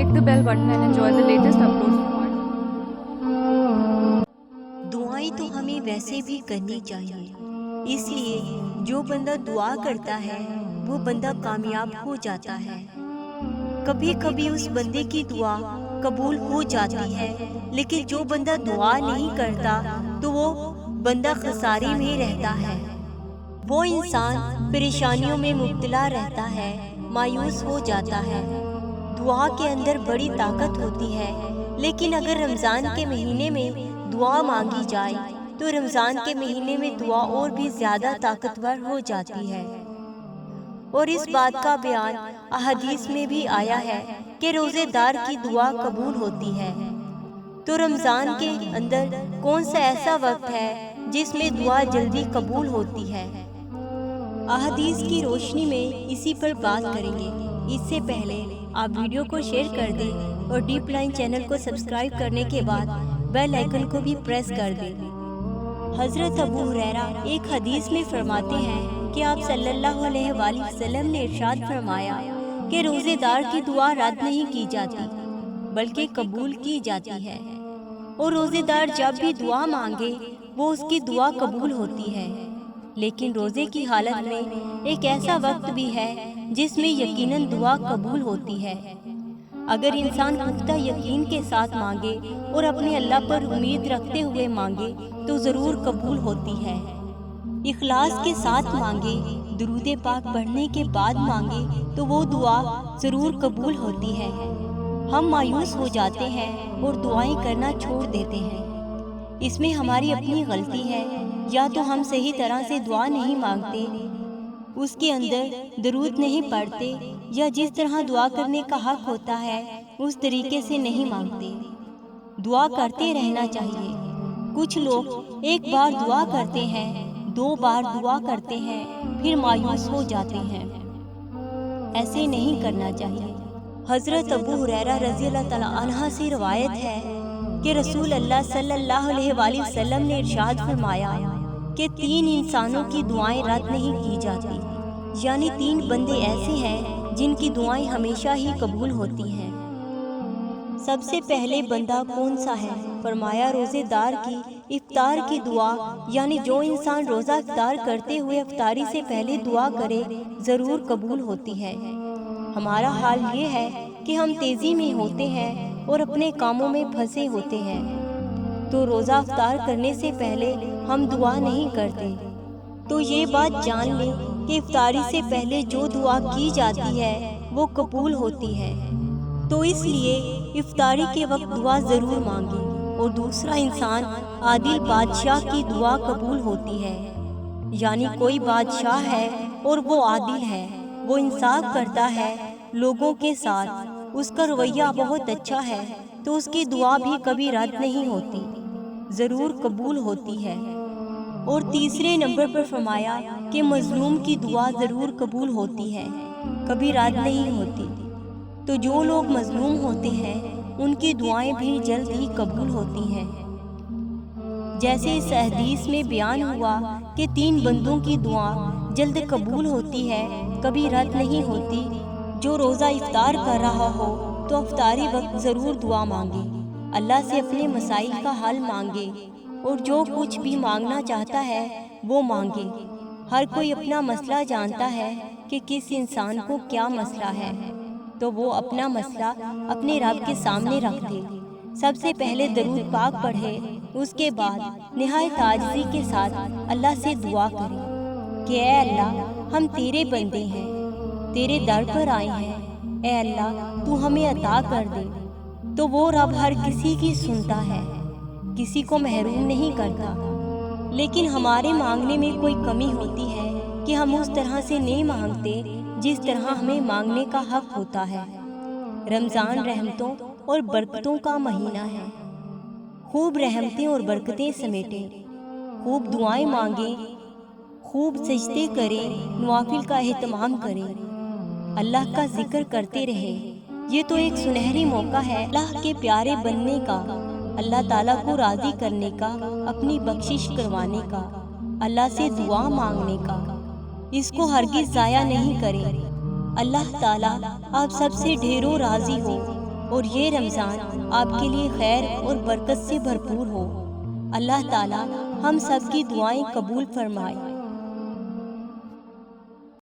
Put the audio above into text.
click the bell button and enjoy the latest uploads from our دعائیں تو ہمیں ویسے بھی کرنی چاہیے، اس لیے جو بندہ دعا کرتا ہے وہ بندہ کامیاب ہو جاتا ہے۔ کبھی کبھی اس بندے کی دعا قبول ہو جاتی ہے، لیکن جو بندہ دعا نہیں کرتا تو وہ بندہ خسارے میں رہتا ہے۔ وہ انسان پریشانیوں میں مبتلا رہتا ہے، مایوس ہو جاتا ہے۔ دعا کے اندر بڑی طاقت ہوتی ہے، لیکن اگر رمضان کے مہینے میں دعا مانگی جائے تو رمضان کے مہینے میں دعا اور بھی زیادہ طاقتور ہو جاتی ہے۔ اور اس بات کا بیان احادیث میں بھی آیا ہے کہ روزے دار کی دعا قبول ہوتی ہے۔ تو رمضان کے اندر کون سا ایسا وقت ہے جس میں دعا جلدی قبول ہوتی ہے؟ احادیث کی روشنی میں اسی پر بات کریں گے۔ اس سے پہلے آپ ویڈیو کو شیئر کر دیں اور ڈیپ لائن چینل کو سبسکرائب کرنے کے بعد بیل آئیکن کو بھی پریس کر دیں۔ حضرت ابو ہریرہ ایک حدیث میں فرماتے ہیں کہ آپ صلی اللہ علیہ وآلہ وسلم نے ارشاد فرمایا کہ روزے دار کی دعا رد نہیں کی جاتی بلکہ قبول کی جاتی ہے، اور روزے دار جب بھی دعا مانگے وہ اس کی دعا قبول ہوتی ہے۔ لیکن روزے کی حالت میں ایک ایسا وقت بھی ہے جس میں یقیناً دعا قبول ہوتی ہے۔ اگر انسان پختہ یقین کے ساتھ مانگے اور اپنے اللہ پر امید رکھتے ہوئے مانگے تو ضرور قبول ہوتی ہے۔ اخلاص کے ساتھ مانگے، درود پاک پڑھنے کے بعد مانگے تو وہ دعا ضرور قبول ہوتی ہے۔ ہم مایوس ہو جاتے ہیں اور دعائیں کرنا چھوڑ دیتے ہیں، اس میں ہماری اپنی غلطی ہے۔ یا تو ہم صحیح طرح سے دعا نہیں مانگتے، اس کے اندر درود نہیں پڑھتے، یا جس طرح دعا کرنے کا حق ہوتا ہے اس طریقے سے نہیں مانگتے۔ دعا کرتے رہنا چاہیے۔ کچھ لوگ ایک بار دعا کرتے ہیں، 2 بار دعا کرتے ہیں، پھر مایوس ہو جاتے ہیں۔ ایسے نہیں کرنا چاہیے۔ حضرت ابو ہریرہ رضی اللہ تعالیٰ عنہ سے روایت ہے کہ رسول اللہ صلی اللہ علیہ وآلہ وسلم نے ارشاد فرمایا کہ 3 انسانوں کی دعائیں رد نہیں کی جاتی، یعنی 3 بندے ایسے ہیں جن کی دعائیں ہمیشہ ہی قبول ہوتی ہیں۔ سب سے پہلے بندہ کون سا ہے؟ فرمایا روزے دار کی افطار کی دعا، یعنی جو انسان روزہ افطار کرتے ہوئے افطاری سے پہلے دعا کرے ضرور قبول ہوتی ہے۔ ہمارا حال یہ ہے کہ ہم تیزی میں ہوتے ہیں اور اپنے کاموں میں پھنسے ہوتے ہیں، تو روزہ افطار کرنے سے پہلے ہم دعا نہیں کرتے۔ تو یہ بات جان لیں کہ افطاری سے پہلے جو دعا کی جاتی ہے وہ قبول ہوتی ہے، تو اس لیے افطاری کے وقت دعا ضرور مانگیں۔ اور دوسرا انسان عادل بادشاہ کی دعا قبول ہوتی ہے، یعنی کوئی بادشاہ ہے اور وہ عادل ہے، وہ انصاف کرتا ہے لوگوں کے ساتھ، اس کا رویہ بہت اچھا ہے، تو اس کی دعا بھی کبھی رد نہیں ہوتی، ضرور قبول ہوتی ہے۔ اور تیسرے نمبر پر فرمایا کہ مظلوم کی دعا ضرور قبول ہوتی ہے، کبھی رد نہیں ہوتی۔ تو جو لوگ مظلوم ہوتے ہیں ان کی دعائیں بھی جلد ہی قبول ہوتی ہیں۔ جیسے اس حدیث میں بیان ہوا کہ 3 بندوں کی دعا جلد قبول ہوتی ہے، کبھی رد نہیں ہوتی۔ جو روزہ افطار کر رہا ہو تو افطاری وقت ضرور دعا مانگے، اللہ سے اپنے مسائل کا حل مانگے، اور جو کچھ بھی مانگنا چاہتا ہے وہ مانگے۔ ہر کوئی اپنا مسئلہ جانتا ہے کہ کس انسان کو کیا مسئلہ ہے، تو وہ اپنا مسئلہ اپنے رب کے سامنے رکھ دے۔ سب سے پہلے درود پاک پڑھے، اس کے بعد نہایت عاجزی کے ساتھ اللہ سے دعا کرے کہ اے اللہ ہم تیرے بندے ہیں، تیرے در پر آئے ہیں، اے اللہ تو ہمیں عطا کر دے۔ تو وہ رب ہر کسی کی سنتا ہے، کسی کو محروم نہیں کرتا، لیکن ہمارے مانگنے میں کوئی کمی ہوتی ہے کہ ہم اس طرح سے نہیں مانگتے جس طرح ہمیں مانگنے کا حق ہوتا ہے۔ رمضان رحمتوں اور برکتوں کا مہینہ ہے، خوب رحمتیں اور برکتیں سمیٹیں، خوب دعائیں مانگیں، خوب سجدے کریں، نوافل کا اہتمام کریں، اللہ کا ذکر کرتے رہیں۔ یہ تو ایک سنہری موقع ہے اللہ کے پیارے بننے کا، اللہ تعالیٰ کو راضی کرنے کا، اپنی بخشش کروانے کا، اللہ سے دعا مانگنے کا۔ اس کو ہرگز ضائع نہیں کریں۔ اللہ تعالیٰ آپ سب سے ڈھیروں راضی ہو۔ اور یہ رمضان آپ کے لیے خیر اور برکت سے بھرپور ہو۔ اللہ تعالیٰ ہم سب کی دعائیں قبول فرمائے۔